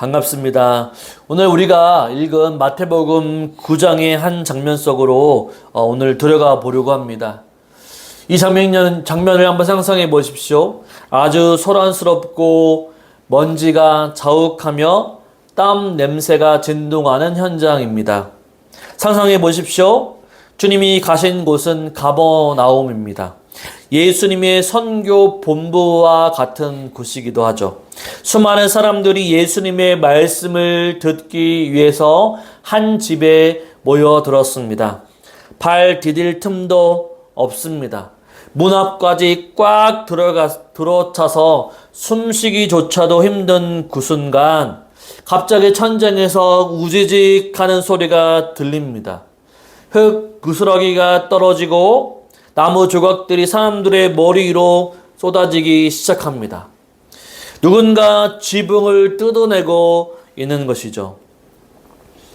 반갑습니다. 오늘 우리가 읽은 마태복음 9장의 한 장면 속으로 오늘 들어가 보려고 합니다. 이 장면을 한번 상상해 보십시오. 아주 소란스럽고 먼지가 자욱하며 땀 냄새가 진동하는 현장입니다. 상상해 보십시오. 주님이 가신 곳은 가버나움입니다. 예수님의 선교 본부와 같은 곳이기도 하죠. 수많은 사람들이 예수님의 말씀을 듣기 위해서 한 집에 모여들었습니다. 발 디딜 틈도 없습니다. 문 앞까지 꽉 들어차서 숨쉬기조차도 힘든 그 순간 갑자기 천장에서 우지직 하는 소리가 들립니다. 흙 구스러기가 떨어지고 나무 조각들이 사람들의 머리 위로 쏟아지기 시작합니다. 누군가 지붕을 뜯어내고 있는 것이죠.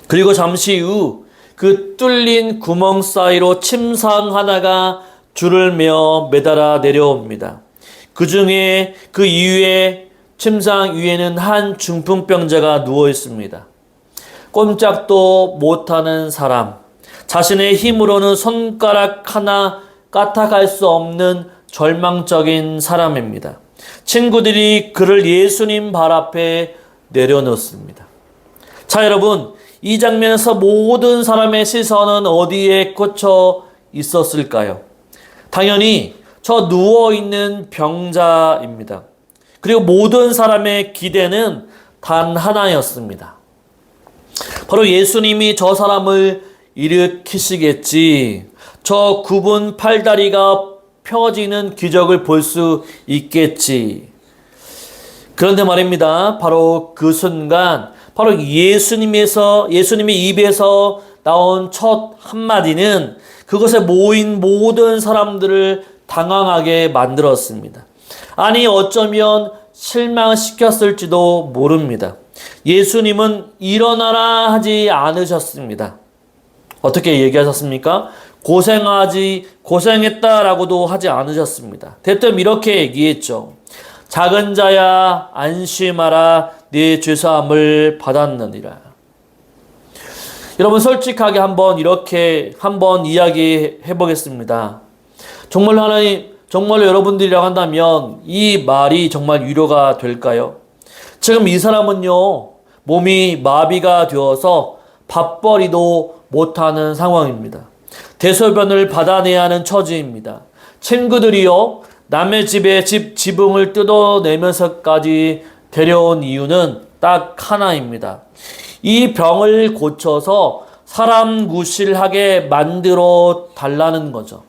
그리고 잠시 후 그 뚫린 구멍 사이로 침상 하나가 줄을 매어 매달아 내려옵니다. 그 이후에 침상 위에는 한 중풍병자가 누워 있습니다. 꼼짝도 못하는 사람, 자신의 힘으로는 손가락 하나 까딱할 수 없는 절망적인 사람입니다. 친구들이 그를 예수님 발 앞에 내려놓습니다. 자, 여러분, 이 장면에서 모든 사람의 시선은 어디에 꽂혀 있었을까요? 당연히 저 누워있는 병자입니다. 그리고 모든 사람의 기대는 단 하나였습니다. 바로 예수님이 저 사람을 일으키시겠지, 저 굽은 팔다리가 펴지는 기적을 볼 수 있겠지. 그런데 말입니다. 바로 그 순간, 바로 예수님의 입에서 나온 첫 한마디는 그것에 모인 모든 사람들을 당황하게 만들었습니다. 아니, 어쩌면 실망시켰을지도 모릅니다. 예수님은 일어나라 하지 않으셨습니다. 어떻게 얘기하셨습니까? 고생했다라고도 하지 않으셨습니다. 대뜸 이렇게 얘기했죠. 작은 자야 안심하라, 네 죄사함을 받았느니라. 여러분, 솔직하게 한번 이야기해 보겠습니다. 정말로 여러분들이라고 한다면 이 말이 정말 위로가 될까요? 지금 이 사람은요, 몸이 마비가 되어서 밥벌이도 못하는 상황입니다. 대소변을 받아내야 하는 처지입니다. 친구들이요, 남의 집에 지붕을 뜯어내면서까지 데려온 이유는 딱 하나입니다. 이 병을 고쳐서 사람 구실하게 만들어 달라는 거죠.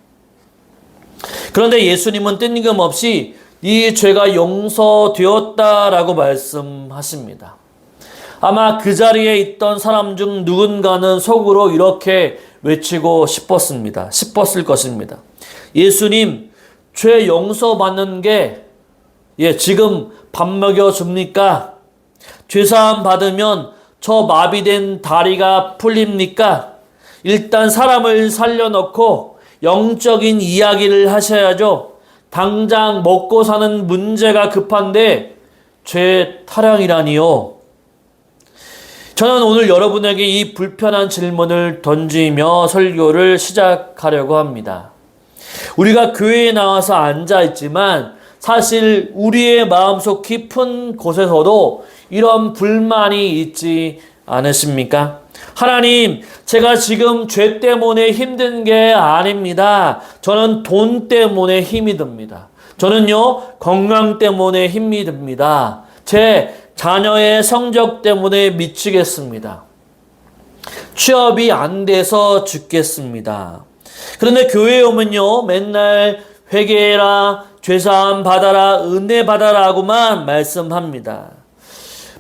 그런데 예수님은 뜬금없이 네 죄가 용서되었다라고 말씀하십니다. 아마 그 자리에 있던 사람 중 누군가는 속으로 이렇게 외치고 싶었을 것입니다. 예수님, 죄 용서받는 게 지금 밥 먹여줍니까? 죄사함 받으면 저 마비된 다리가 풀립니까? 일단 사람을 살려놓고 영적인 이야기를 하셔야죠. 당장 먹고 사는 문제가 급한데 죄 타령이라니요. 저는 오늘 여러분에게 이 불편한 질문을 던지며 설교를 시작하려고 합니다. 우리가 교회에 나와서 앉아있지만 사실 우리의 마음속 깊은 곳에서도 이런 불만이 있지 않으십니까? 하나님, 제가 지금 죄 때문에 힘든 게 아닙니다. 저는 돈 때문에 힘이 듭니다. 저는요, 건강 때문에 힘이 듭니다. 제 자녀의 성적 때문에 미치겠습니다. 취업이 안 돼서 죽겠습니다. 그런데 교회에 오면요, 맨날 회개해라, 죄사함 받아라, 은혜 받아라 하고만 말씀합니다.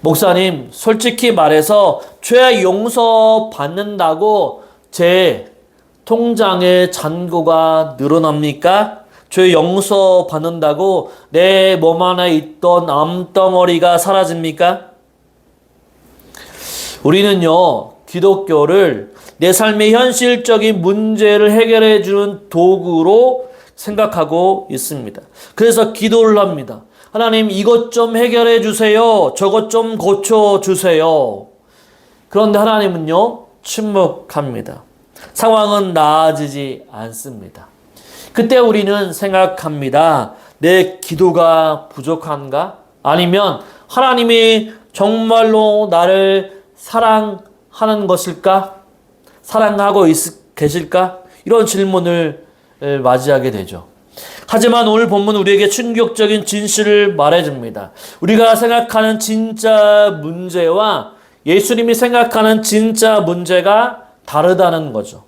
목사님, 솔직히 말해서 죄 용서 받는다고 제 통장의 잔고가 늘어납니까? 죄 용서 받는다고 내 몸 안에 있던 암덩어리가 사라집니까? 우리는요, 기독교를 내 삶의 현실적인 문제를 해결해 주는 도구로 생각하고 있습니다. 그래서 기도를 합니다. 하나님 이것 좀 해결해 주세요. 저것 좀 고쳐 주세요. 그런데 하나님은요, 침묵합니다. 상황은 나아지지 않습니다. 그때 우리는 생각합니다. 내 기도가 부족한가? 아니면 하나님이 정말로 나를 사랑하는 것일까? 사랑하고 계실까? 이런 질문을 맞이하게 되죠. 하지만 오늘 본문 우리에게 충격적인 진실을 말해줍니다. 우리가 생각하는 진짜 문제와 예수님이 생각하는 진짜 문제가 다르다는 거죠.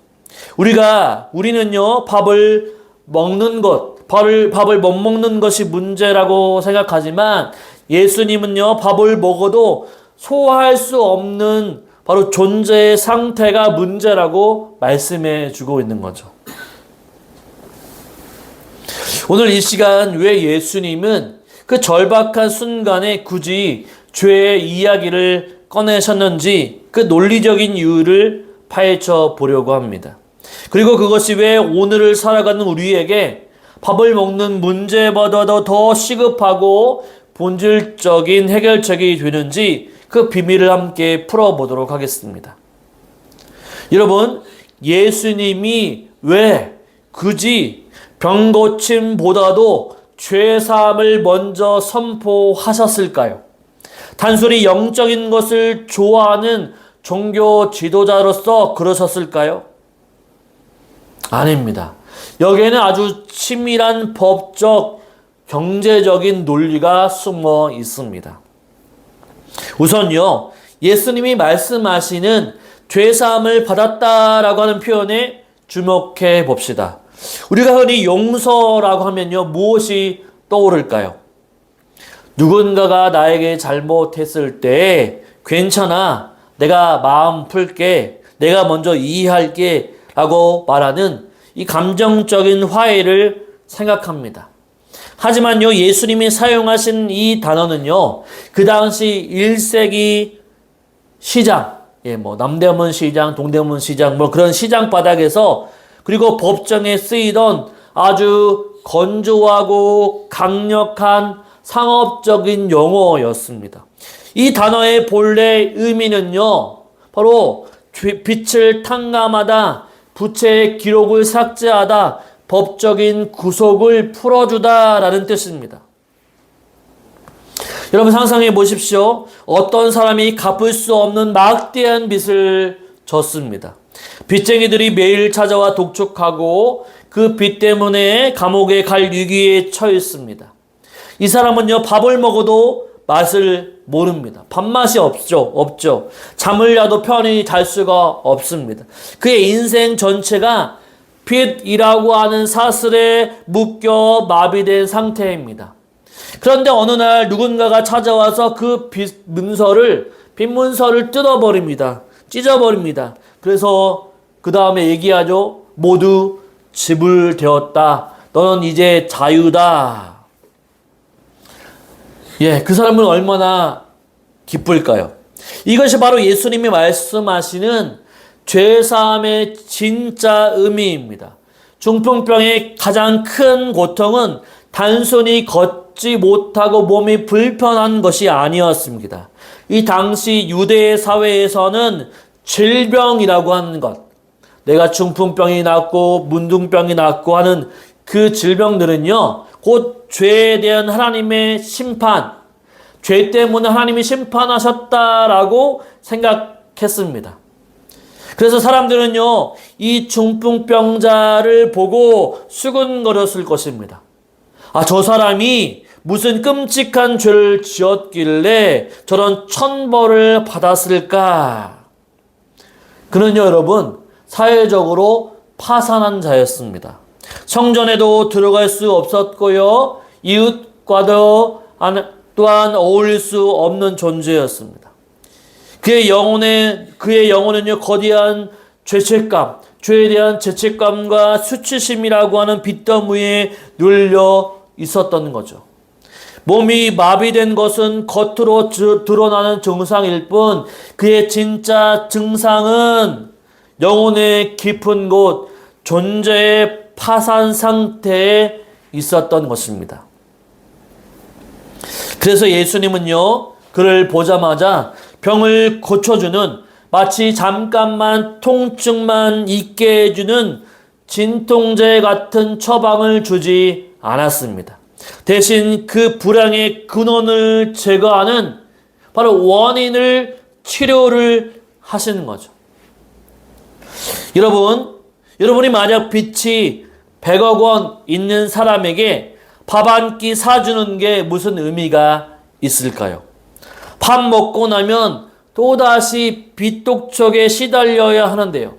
우리는요, 밥을 먹는 것, 밥을 못 먹는 것이 문제라고 생각하지만 예수님은요, 밥을 먹어도 소화할 수 없는 바로 존재의 상태가 문제라고 말씀해 주고 있는 거죠. 오늘 이 시간 왜 예수님은 그 절박한 순간에 굳이 죄의 이야기를 꺼내셨는지 그 논리적인 이유를 파헤쳐 보려고 합니다. 그리고 그것이 왜 오늘을 살아가는 우리에게 밥을 먹는 문제보다도 더 시급하고 본질적인 해결책이 되는지 그 비밀을 함께 풀어보도록 하겠습니다. 여러분, 예수님이 왜 굳이 병고침보다도 죄사함을 먼저 선포하셨을까요? 단순히 영적인 것을 좋아하는 종교 지도자로서 그러셨을까요? 아닙니다. 여기에는 아주 치밀한 법적, 경제적인 논리가 숨어 있습니다. 우선요, 예수님이 말씀하시는 죄사함을 받았다라고 하는 표현에 주목해 봅시다. 우리가 흔히 용서라고 하면요, 무엇이 떠오를까요? 누군가가 나에게 잘못했을 때 괜찮아, 내가 마음 풀게, 내가 먼저 이해할게 라고 말하는 이 감정적인 화해를 생각합니다. 하지만요, 예수님이 사용하신 이 단어는요, 그 당시 1세기 시장, 남대문 시장, 동대문 시장, 그런 시장 바닥에서 그리고 법정에 쓰이던 아주 건조하고 강력한 상업적인 용어였습니다. 이 단어의 본래 의미는요, 바로 빚을 탕감하다, 부채의 기록을 삭제하다, 법적인 구속을 풀어주다라는 뜻입니다. 여러분 상상해 보십시오. 어떤 사람이 갚을 수 없는 막대한 빚을 졌습니다. 빚쟁이들이 매일 찾아와 독촉하고 그 빚 때문에 감옥에 갈 위기에 처했습니다. 이 사람은요, 밥을 먹어도 맛을 모릅니다. 밥맛이 없죠. 잠을 자도 편히 잘 수가 없습니다. 그의 인생 전체가 빚이라고 하는 사슬에 묶여 마비된 상태입니다. 그런데 어느 날 누군가가 찾아와서 그 빚 문서를 뜯어버립니다. 찢어버립니다. 그래서 그 다음에 얘기하죠. 모두 지불되었다. 너는 이제 자유다. 그 사람은 얼마나 기쁠까요? 이것이 바로 예수님이 말씀하시는 죄사함의 진짜 의미입니다. 중풍병의 가장 큰 고통은 단순히 걷지 못하고 몸이 불편한 것이 아니었습니다. 이 당시 유대 사회에서는 질병이라고 하는 것, 내가 중풍병이 낫고 문둥병이 낫고 하는 그 질병들은요, 곧 죄에 대한 하나님의 심판, 죄 때문에 하나님이 심판하셨다라고 생각했습니다. 그래서 사람들은요, 이 중풍병자를 보고 수군거렸을 것입니다. 저 사람이 무슨 끔찍한 죄를 지었길래 저런 천벌을 받았을까? 그는요, 여러분, 사회적으로 파산한 자였습니다. 성전에도 들어갈 수 없었고요, 이웃과도 또한 어울릴 수 없는 존재였습니다. 그의 영혼은요, 거대한 죄책감, 죄에 대한 죄책감과 수치심이라고 하는 빚더미에 눌려 있었던 거죠. 몸이 마비된 것은 겉으로 드러나는 증상일 뿐, 그의 진짜 증상은 영혼의 깊은 곳, 존재의 파산 상태에 있었던 것입니다. 그래서 예수님은요, 그를 보자마자 병을 고쳐주는, 마치 잠깐만 통증만 있게 해주는 진통제 같은 처방을 주지 않았습니다. 대신 그 불황의 근원을 제거하는 바로 원인을 치료를 하시는 거죠. 여러분이 만약 빚이 100억 원 있는 사람에게 밥 한 끼 사주는 게 무슨 의미가 있을까요? 밥 먹고 나면 또다시 빚 독촉에 시달려야 하는데요.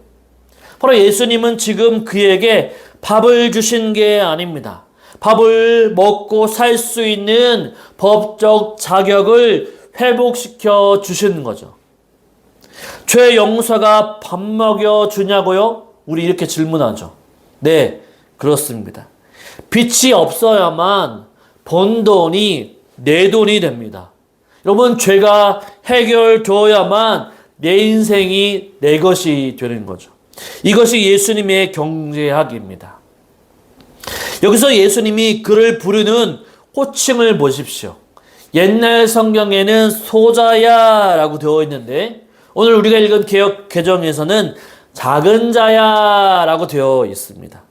바로 예수님은 지금 그에게 밥을 주신 게 아닙니다. 밥을 먹고 살 수 있는 법적 자격을 회복시켜 주시는 거죠. 죄 용서가 밥 먹여 주냐고요? 우리 이렇게 질문하죠. 네, 그렇습니다. 빚이 없어야만 번 돈이 내 돈이 됩니다. 여러분, 죄가 해결되어야만 내 인생이 내 것이 되는 거죠. 이것이 예수님의 경제학입니다. 여기서 예수님이 그를 부르는 호칭을 보십시오. 옛날 성경에는 소자야 라고 되어 있는데 오늘 우리가 읽은 개역 개정에서는 작은 자야 라고 되어 있습니다.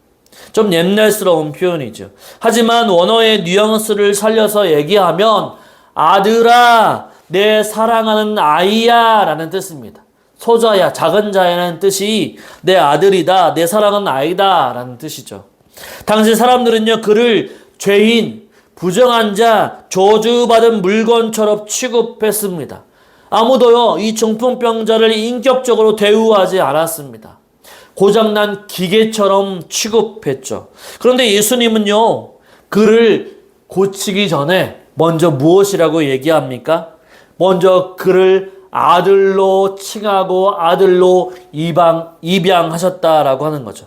좀 옛날스러운 표현이죠. 하지만 원어의 뉘앙스를 살려서 얘기하면 아들아, 내 사랑하는 아이야 라는 뜻입니다. 소자야, 작은 자야라는 뜻이 내 아들이다, 내 사랑하는 아이다 라는 뜻이죠. 당시 사람들은요, 그를 죄인, 부정한 자, 저주받은 물건처럼 취급했습니다. 아무도요, 이 중풍병자를 인격적으로 대우하지 않았습니다. 고장난 기계처럼 취급했죠. 그런데 예수님은요, 그를 고치기 전에 먼저 무엇이라고 얘기합니까? 먼저 그를 아들로 칭하고 아들로 입양하셨다라고 하는 거죠.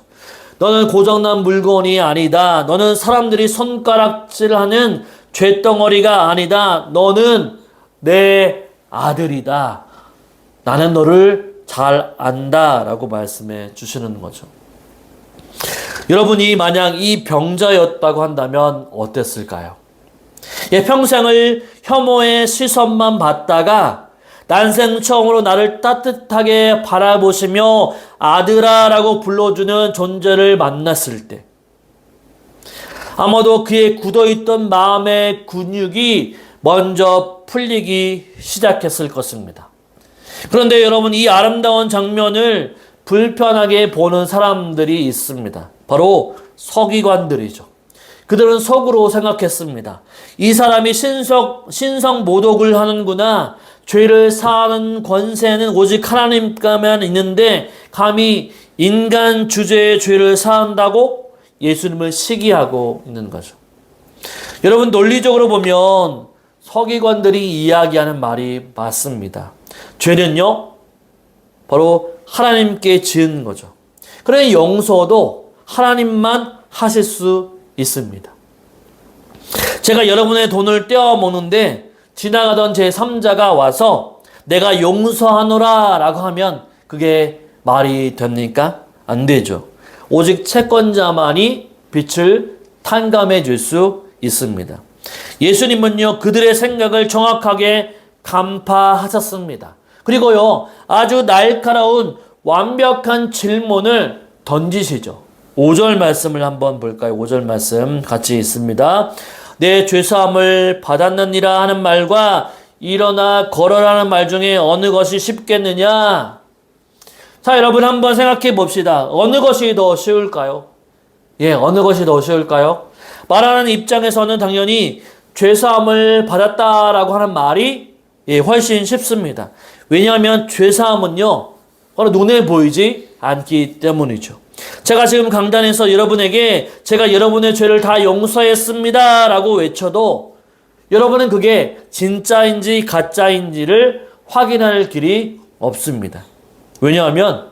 너는 고장난 물건이 아니다. 너는 사람들이 손가락질하는 쇳덩어리가 아니다. 너는 내 아들이다. 나는 너를 잘 안다 라고 말씀해 주시는 거죠. 여러분이 만약 이 병자였다고 한다면 어땠을까요? 평생을 혐오의 시선만 받다가 난생 처음으로 나를 따뜻하게 바라보시며 아들아 라고 불러주는 존재를 만났을 때 아마도 그의 굳어있던 마음의 근육이 먼저 풀리기 시작했을 것입니다. 그런데 여러분, 이 아름다운 장면을 불편하게 보는 사람들이 있습니다. 바로 서기관들이죠. 그들은 속으로 생각했습니다. 이 사람이 신성 모독을 하는구나. 죄를 사하는 권세는 오직 하나님께만 있는데 감히 인간 주제의 죄를 사한다고 예수님을 시기하고 있는 거죠. 여러분, 논리적으로 보면 서기관들이 이야기하는 말이 맞습니다. 죄는요, 바로 하나님께 지은 거죠. 그러니 용서도 하나님만 하실 수 있습니다. 제가 여러분의 돈을 떼어 먹는데 지나가던 제 3자가 와서 내가 용서하노라 라고 하면 그게 말이 됩니까? 안 되죠. 오직 채권자만이 빛을 탕감해 줄 수 있습니다. 예수님은요, 그들의 생각을 정확하게 간파하셨습니다. 그리고요, 아주 날카로운 완벽한 질문을 던지시죠. 5절 말씀을 한번 볼까요? 5절 말씀 같이 있습니다. 내 죄사함을 받았느니라 하는 말과 일어나 걸어라는 말 중에 어느 것이 쉽겠느냐? 자, 여러분 한번 생각해 봅시다. 어느 것이 더 쉬울까요? 어느 것이 더 쉬울까요? 말하는 입장에서는 당연히 죄사함을 받았다라고 하는 말이 훨씬 쉽습니다. 왜냐하면 죄사함은요, 바로 눈에 보이지 않기 때문이죠. 제가 지금 강단에서 여러분에게 제가 여러분의 죄를 다 용서했습니다 라고 외쳐도 여러분은 그게 진짜인지 가짜인지를 확인할 길이 없습니다. 왜냐하면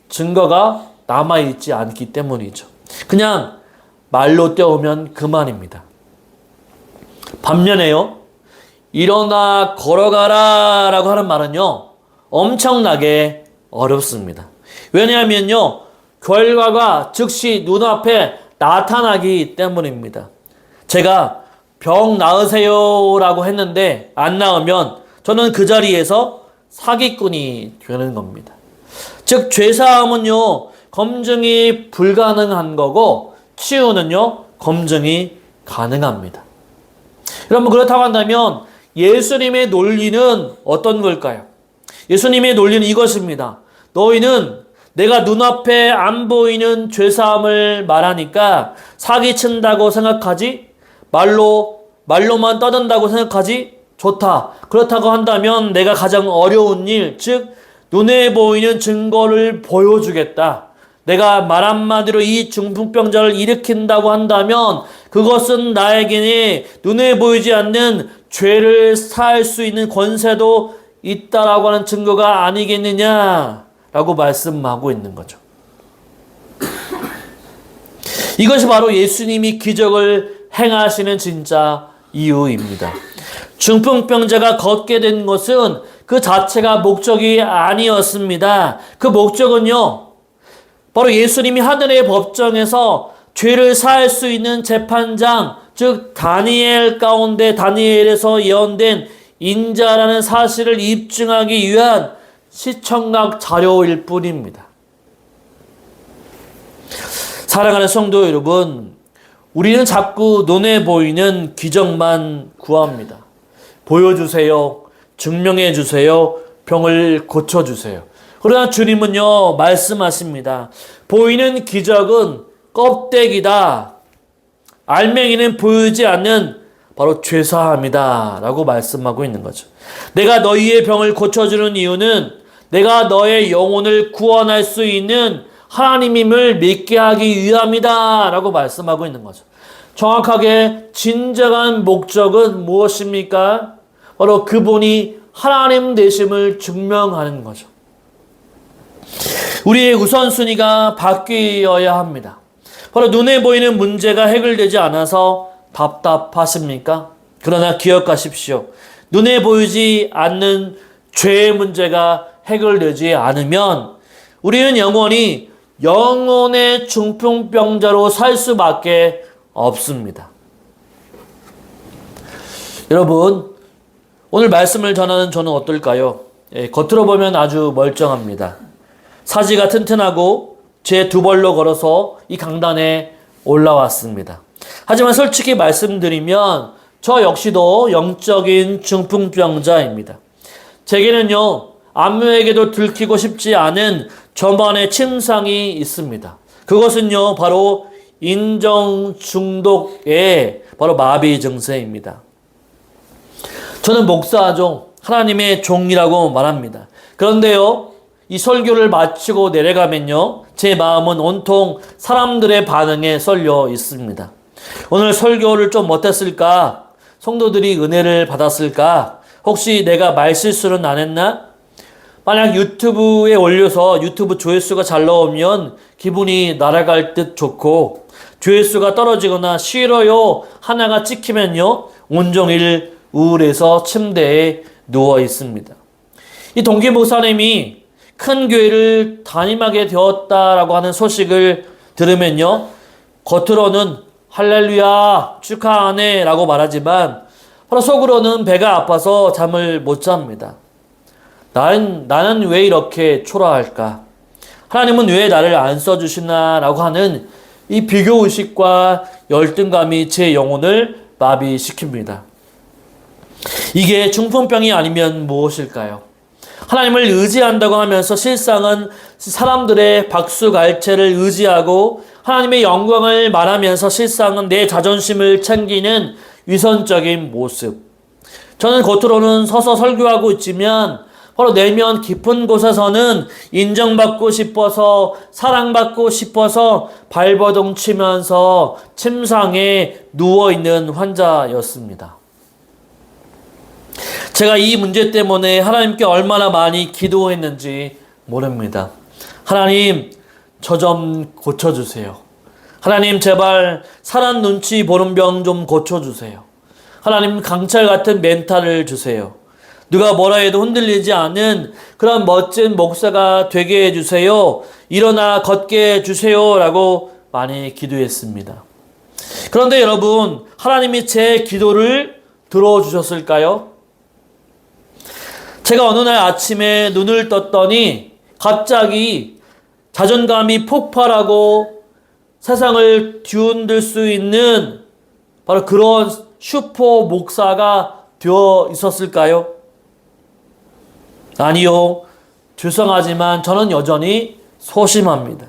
증거가 남아있지 않기 때문이죠. 그냥 말로 떼우면 그만입니다. 반면에요, 일어나 걸어가라 라고 하는 말은요, 엄청나게 어렵습니다. 왜냐하면요, 결과가 즉시 눈앞에 나타나기 때문입니다. 제가 병 나으세요 라고 했는데 안 나으면 저는 그 자리에서 사기꾼이 되는 겁니다. 즉 죄사함은요 검증이 불가능한 거고 치유는요 검증이 가능합니다. 여러분 그렇다고 한다면 예수님의 논리는 어떤 걸까요? 예수님의 논리는 이것입니다. 너희는 내가 눈앞에 안 보이는 죄사함을 말하니까 사기친다고 생각하지? 말로만 떠든다고 생각하지? 좋다. 그렇다고 한다면 내가 가장 어려운 일, 즉 눈에 보이는 증거를 보여주겠다. 내가 말 한마디로 이 중풍병자를 일으킨다고 한다면 그것은 나에게는 눈에 보이지 않는 죄를 사할 수 있는 권세도 있다라고 하는 증거가 아니겠느냐라고 말씀하고 있는 거죠. 이것이 바로 예수님이 기적을 행하시는 진짜 이유입니다. 중풍병자가 걷게 된 것은 그 자체가 목적이 아니었습니다. 그 목적은요, 바로 예수님이 하늘의 법정에서 죄를 사할 수 있는 재판장, 즉 다니엘 가운데 다니엘에서 예언된 인자라는 사실을 입증하기 위한 시청각 자료일 뿐입니다. 사랑하는 성도 여러분, 우리는 자꾸 눈에 보이는 기적만 구합니다. 보여주세요. 증명해 주세요. 병을 고쳐주세요. 그러나 주님은요 말씀하십니다. 보이는 기적은 껍데기다. 알맹이는 보이지 않는 바로 죄사함이다 라고 말씀하고 있는 거죠. 내가 너희의 병을 고쳐주는 이유는 내가 너의 영혼을 구원할 수 있는 하나님임을 믿게 하기 위함이다 라고 말씀하고 있는 거죠. 정확하게 진정한 목적은 무엇입니까? 바로 그분이 하나님 되심을 증명하는 거죠. 우리의 우선순위가 바뀌어야 합니다. 바로 눈에 보이는 문제가 해결되지 않아서 답답하십니까? 그러나 기억하십시오. 눈에 보이지 않는 죄의 문제가 해결되지 않으면 우리는 영원히 영혼의 중풍병자로 살 수밖에 없습니다. 여러분, 오늘 말씀을 전하는 저는 어떨까요? 겉으로 보면 아주 멀쩡합니다. 사지가 튼튼하고 제 두 발로 걸어서 이 강단에 올라왔습니다. 하지만 솔직히 말씀드리면 저 역시도 영적인 중풍병자입니다. 제게는요, 아무에게도 들키고 싶지 않은 저만의 침상이 있습니다. 그것은요, 바로 인정 중독의 바로 마비 증세입니다. 저는 목사죠. 하나님의 종이라고 말합니다. 그런데요, 이 설교를 마치고 내려가면요, 제 마음은 온통 사람들의 반응에 쏠려 있습니다. 오늘 설교를 좀 어땠을까? 성도들이 은혜를 받았을까? 혹시 내가 말실수는 안 했나? 만약 유튜브에 올려서 유튜브 조회수가 잘 나오면 기분이 날아갈 듯 좋고, 조회수가 떨어지거나 싫어요 하나가 찍히면요, 온종일 우울해서 침대에 누워 있습니다. 이 동기 목사님이 큰 교회를 담임하게 되었다라고 하는 소식을 들으면요, 겉으로는 할렐루야 축하하네 라고 말하지만 바로 속으로는 배가 아파서 잠을 못 잡니다. 나는 왜 이렇게 초라할까? 하나님은 왜 나를 안 써주시나? 라고 하는 이 비교의식과 열등감이 제 영혼을 마비시킵니다. 이게 중풍병이 아니면 무엇일까요? 하나님을 의지한다고 하면서 실상은 사람들의 박수갈채를 의지하고 하나님의 영광을 말하면서 실상은 내 자존심을 챙기는 위선적인 모습. 저는 겉으로는 서서 설교하고 있지만 바로 내면 깊은 곳에서는 인정받고 싶어서, 사랑받고 싶어서 발버둥 치면서 침상에 누워있는 환자였습니다. 제가 이 문제 때문에 하나님께 얼마나 많이 기도했는지 모릅니다. 하나님, 저 좀 고쳐주세요. 하나님, 제발 사람 눈치 보는 병 좀 고쳐주세요. 하나님, 강철 같은 멘탈을 주세요. 누가 뭐라 해도 흔들리지 않은 그런 멋진 목사가 되게 해주세요. 일어나 걷게 해주세요. 라고 많이 기도했습니다. 그런데 여러분, 하나님이 제 기도를 들어주셨을까요? 제가 어느 날 아침에 눈을 떴더니 갑자기 자존감이 폭발하고 세상을 뒤흔들 수 있는 바로 그런 슈퍼 목사가 되어 있었을까요? 아니요. 죄송하지만 저는 여전히 소심합니다.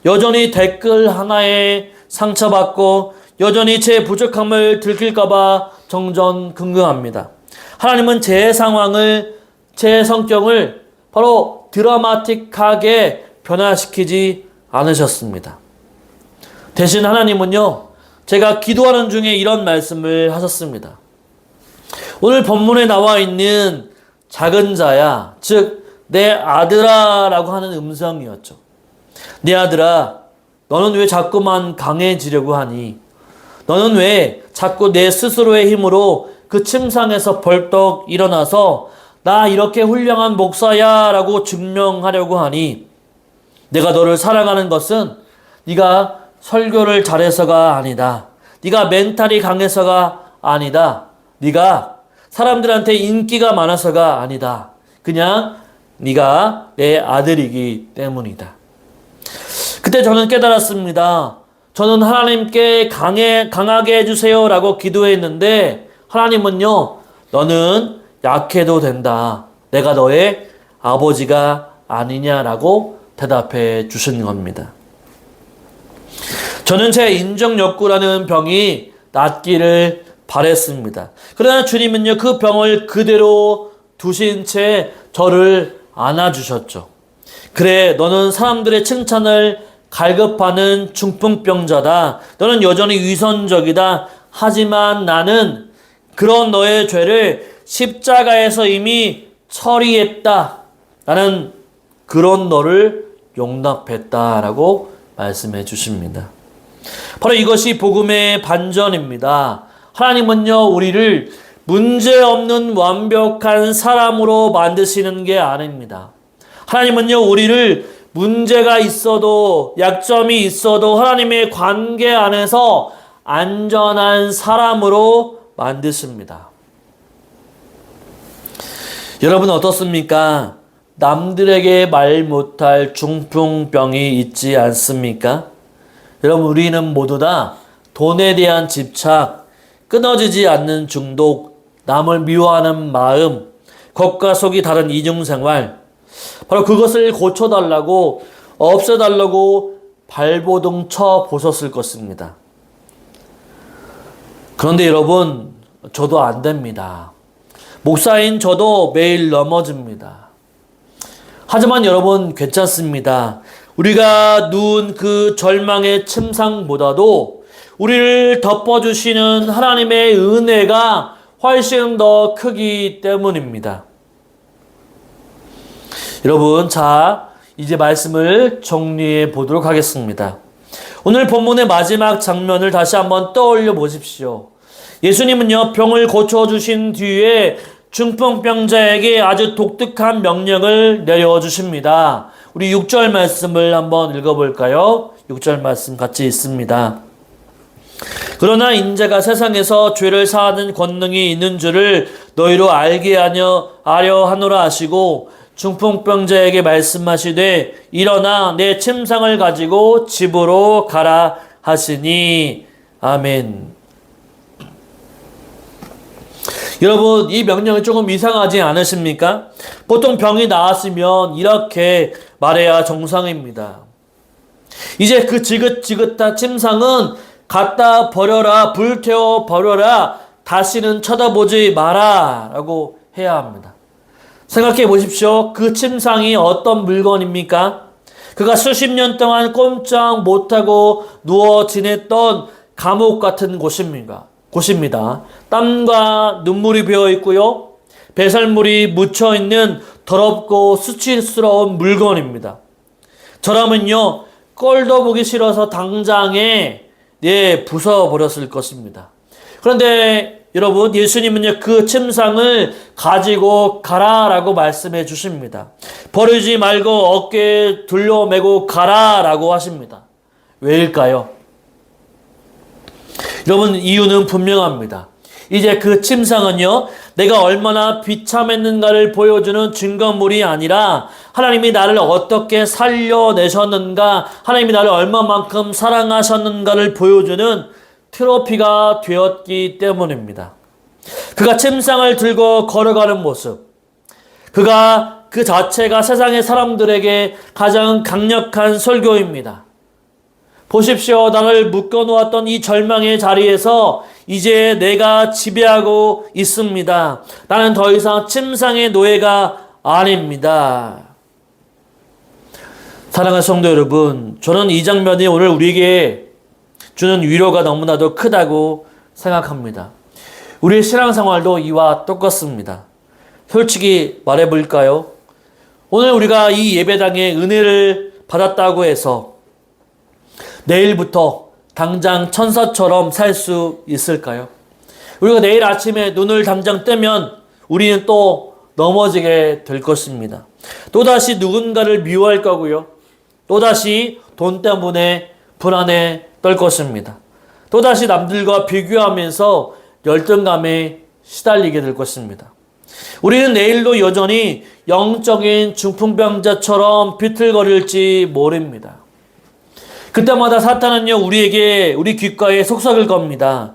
여전히 댓글 하나에 상처받고 여전히 제 부족함을 들킬까봐 정전긍긍합니다. 하나님은 제 상황을, 제 성격을 바로 드라마틱하게 변화시키지 않으셨습니다. 대신 하나님은요, 제가 기도하는 중에 이런 말씀을 하셨습니다. 오늘 본문에 나와 있는 작은 자야, 즉 내 아들아 라고 하는 음성이었죠. 내 아들아, 너는 왜 자꾸만 강해지려고 하니? 너는 왜 자꾸 내 스스로의 힘으로 그 침상에서 벌떡 일어나서 나 이렇게 훌륭한 목사야 라고 증명하려고 하니? 내가 너를 사랑하는 것은 네가 설교를 잘해서가 아니다. 네가 멘탈이 강해서가 아니다. 네가 사람들한테 인기가 많아서가 아니다. 그냥 네가 내 아들이기 때문이다. 그때 저는 깨달았습니다. 저는 하나님께 강하게 해주세요 라고 기도했는데 하나님은요, 너는 약해도 된다. 내가 너의 아버지가 아니냐라고 대답해 주신 겁니다. 저는 제 인정 욕구라는 병이 낫기를 바랬습니다. 그러나 주님은요, 그 병을 그대로 두신 채 저를 안아주셨죠. 그래, 너는 사람들의 칭찬을 갈급하는 중풍병자다. 너는 여전히 위선적이다. 하지만 나는 그런 너의 죄를 십자가에서 이미 처리했다. 나는 그런 너를 용납했다라고 말씀해 주십니다. 바로 이것이 복음의 반전입니다. 하나님은요, 우리를 문제없는 완벽한 사람으로 만드시는 게 아닙니다. 하나님은요, 우리를 문제가 있어도, 약점이 있어도 하나님의 관계 안에서 안전한 사람으로 만드십니다. 여러분 어떻습니까? 남들에게 말 못할 중풍병이 있지 않습니까? 여러분, 우리는 모두 다 돈에 대한 집착, 끊어지지 않는 중독, 남을 미워하는 마음, 겉과 속이 다른 이중생활, 바로 그것을 고쳐달라고, 없애달라고 발버둥 쳐 보셨을 것입니다. 그런데 여러분, 저도 안 됩니다. 목사인 저도 매일 넘어집니다. 하지만 여러분, 괜찮습니다. 우리가 누운 그 절망의 침상보다도 우리를 덮어주시는 하나님의 은혜가 훨씬 더 크기 때문입니다. 여러분, 자, 이제 말씀을 정리해 보도록 하겠습니다. 오늘 본문의 마지막 장면을 다시 한번 떠올려 보십시오. 예수님은요, 병을 고쳐주신 뒤에 중풍병자에게 아주 독특한 명령을 내려주십니다. 우리 6절 말씀을 한번 읽어볼까요? 6절 말씀 같이 있습니다. 그러나 인자가 세상에서 죄를 사하는 권능이 있는 줄을 너희로 알게 하려 하노라 하시고 중풍병자에게 말씀하시되 일어나 내 침상을 가지고 집으로 가라 하시니 아멘. 여러분, 이 명령이 조금 이상하지 않으십니까? 보통 병이 나았으면 이렇게 말해야 정상입니다. 이제 그 지긋지긋한 침상은 갖다 버려라, 불태워 버려라, 다시는 쳐다보지 마라 라고 해야 합니다. 생각해 보십시오. 그 침상이 어떤 물건입니까? 그가 수십 년 동안 꼼짝 못하고 누워 지냈던 감옥 같은 곳입니다. 땀과 눈물이 배어 있고요. 배설물이 묻혀 있는 더럽고 수치스러운 물건입니다. 저라면요, 꼴도 보기 싫어서 당장에 부숴버렸을 것입니다. 그런데 여러분, 예수님은요, 그 침상을 가지고 가라라고 말씀해 주십니다. 버리지 말고 어깨에 둘러매고 가라라고 하십니다. 왜일까요? 여러분, 이유는 분명합니다. 이제 그 침상은요, 내가 얼마나 비참했는가를 보여주는 증거물이 아니라 하나님이 나를 어떻게 살려내셨는가, 하나님이 나를 얼마만큼 사랑하셨는가를 보여주는 트로피가 되었기 때문입니다. 그가 침상을 들고 걸어가는 모습, 그가 그 자체가 세상의 사람들에게 가장 강력한 설교입니다. 보십시오. 나를 묶어놓았던 이 절망의 자리에서 이제 내가 지배하고 있습니다. 나는 더 이상 침상의 노예가 아닙니다. 사랑하는 성도 여러분, 저는 이 장면이 오늘 우리에게 주는 위로가 너무나도 크다고 생각합니다. 우리의 신앙생활도 이와 똑같습니다. 솔직히 말해볼까요? 오늘 우리가 이 예배당에 은혜를 받았다고 해서 내일부터 당장 천사처럼 살 수 있을까요? 우리가 내일 아침에 눈을 당장 뜨면 우리는 또 넘어지게 될 것입니다. 또다시 누군가를 미워할 거고요. 또다시 돈 때문에 불안에 떨 것입니다. 또다시 남들과 비교하면서 열등감에 시달리게 될 것입니다. 우리는 내일도 여전히 영적인 중풍병자처럼 비틀거릴지 모릅니다. 그때마다 사탄은요, 우리 귓가에 속삭일 겁니다.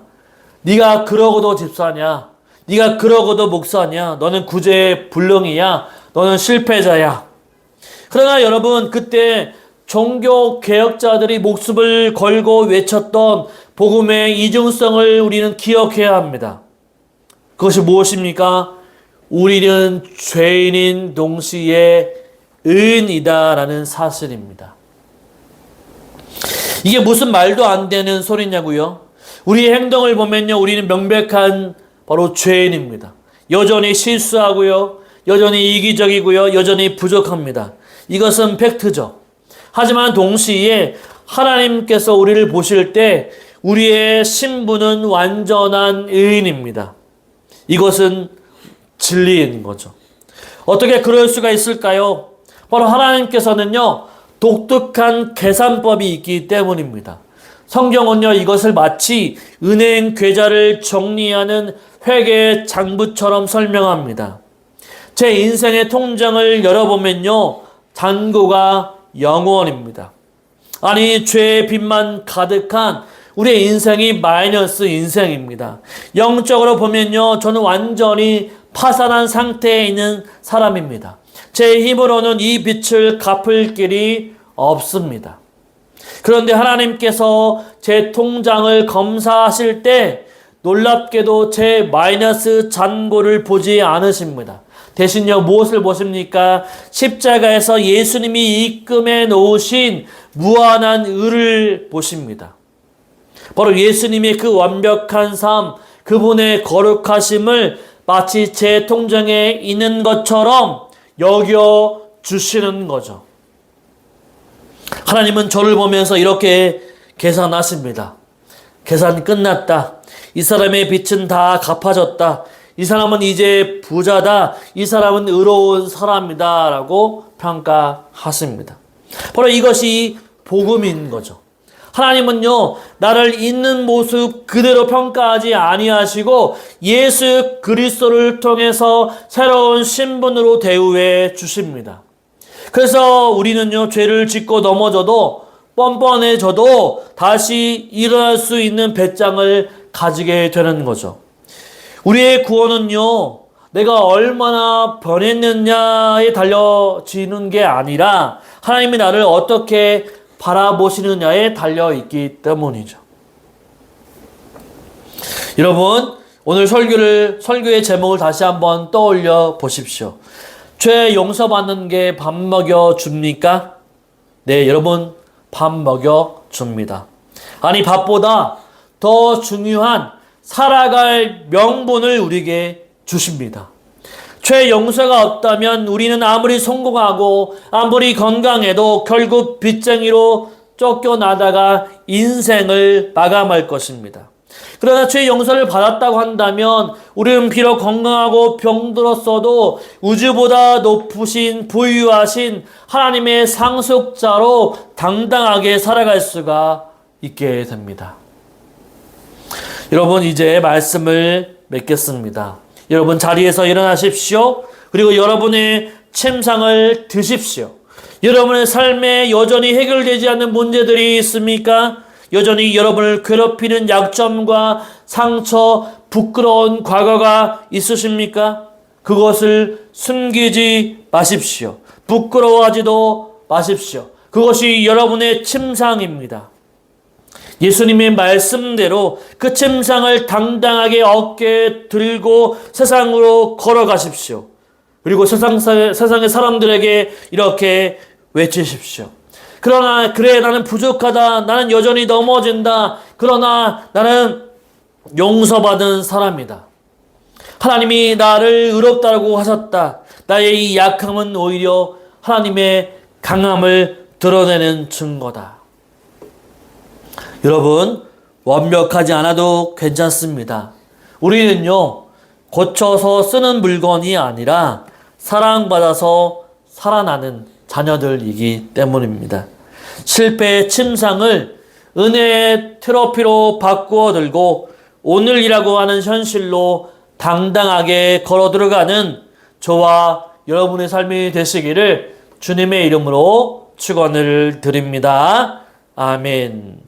네가 그러고도 집사냐? 네가 그러고도 목사냐? 너는 구제불능이야? 너는 실패자야? 그러나 여러분, 그때 종교 개혁자들이 목숨을 걸고 외쳤던 복음의 이중성을 우리는 기억해야 합니다. 그것이 무엇입니까? 우리는 죄인인 동시에 의인이다라는 사실입니다. 이게 무슨 말도 안 되는 소리냐고요? 우리의 행동을 보면요, 우리는 명백한 바로 죄인입니다. 여전히 실수하고요, 여전히 이기적이고요, 여전히 부족합니다. 이것은 팩트죠. 하지만 동시에 하나님께서 우리를 보실 때 우리의 신분은 완전한 의인입니다. 이것은 진리인 거죠. 어떻게 그럴 수가 있을까요? 바로 하나님께서는요, 독특한 계산법이 있기 때문입니다. 성경은요, 이것을 마치 은행 계좌를 정리하는 회계 장부처럼 설명합니다. 제 인생의 통장을 열어보면요, 잔고가 0원입니다. 아니, 죄의 빚만 가득한 우리의 인생이 마이너스 인생입니다. 영적으로 보면요, 저는 완전히 파산한 상태에 있는 사람입니다. 제 힘으로는 이 빚을 갚을 길이 없습니다. 그런데 하나님께서 제 통장을 검사하실 때 놀랍게도 제 마이너스 잔고를 보지 않으십니다. 대신요, 무엇을 보십니까? 십자가에서 예수님이 입금해 놓으신 무한한 의를 보십니다. 바로 예수님의 그 완벽한 삶, 그분의 거룩하심을 마치 제 통장에 있는 것처럼 여겨 주시는 거죠. 하나님은 저를 보면서 이렇게 계산하십니다. 계산 끝났다. 이 사람의 빚은 다 갚아졌다. 이 사람은 이제 부자다. 이 사람은 의로운 사람이다. 라고 평가하십니다. 바로 이것이 복음인 거죠. 하나님은요, 나를 있는 모습 그대로 평가하지 아니하시고 예수 그리스도를 통해서 새로운 신분으로 대우해 주십니다. 그래서 우리는요, 죄를 짓고 넘어져도 뻔뻔해져도 다시 일어날 수 있는 배짱을 가지게 되는 거죠. 우리의 구원은요, 내가 얼마나 변했느냐에 달려지는 게 아니라 하나님이 나를 어떻게 바라보시느냐에 달려있기 때문이죠. 여러분, 오늘 설교의 제목을 다시 한번 떠올려 보십시오. 죄 용서받는 게 밥 먹여줍니까? 네, 여러분, 밥 먹여줍니다. 아니, 밥보다 더 중요한 살아갈 명분을 우리에게 주십니다. 죄 용서가 없다면 우리는 아무리 성공하고 아무리 건강해도 결국 빚쟁이로 쫓겨나다가 인생을 마감할 것입니다. 그러나 죄 용서를 받았다고 한다면 우리는 비록 건강하고 병들었어도 우주보다 높으신 부유하신 하나님의 상속자로 당당하게 살아갈 수가 있게 됩니다. 여러분 이제 말씀을 맺겠습니다. 여러분 자리에서 일어나십시오. 그리고 여러분의 침상을 드십시오. 여러분의 삶에 여전히 해결되지 않는 문제들이 있습니까? 여전히 여러분을 괴롭히는 약점과 상처, 부끄러운 과거가 있으십니까? 그것을 숨기지 마십시오. 부끄러워하지도 마십시오. 그것이 여러분의 침상입니다. 예수님의 말씀대로 그 침상을 당당하게 어깨에 들고 세상으로 걸어가십시오. 그리고 세상의 사람들에게 이렇게 외치십시오. 그러나 그래 나는 부족하다. 나는 여전히 넘어진다. 그러나 나는 용서받은 사람이다. 하나님이 나를 의롭다고 하셨다. 나의 이 약함은 오히려 하나님의 강함을 드러내는 증거다. 여러분, 완벽하지 않아도 괜찮습니다. 우리는요, 고쳐서 쓰는 물건이 아니라 사랑받아서 살아나는 자녀들이기 때문입니다. 실패의 침상을 은혜의 트로피로 바꾸어 들고 오늘이라고 하는 현실로 당당하게 걸어 들어가는 저와 여러분의 삶이 되시기를 주님의 이름으로 축원을 드립니다. 아멘.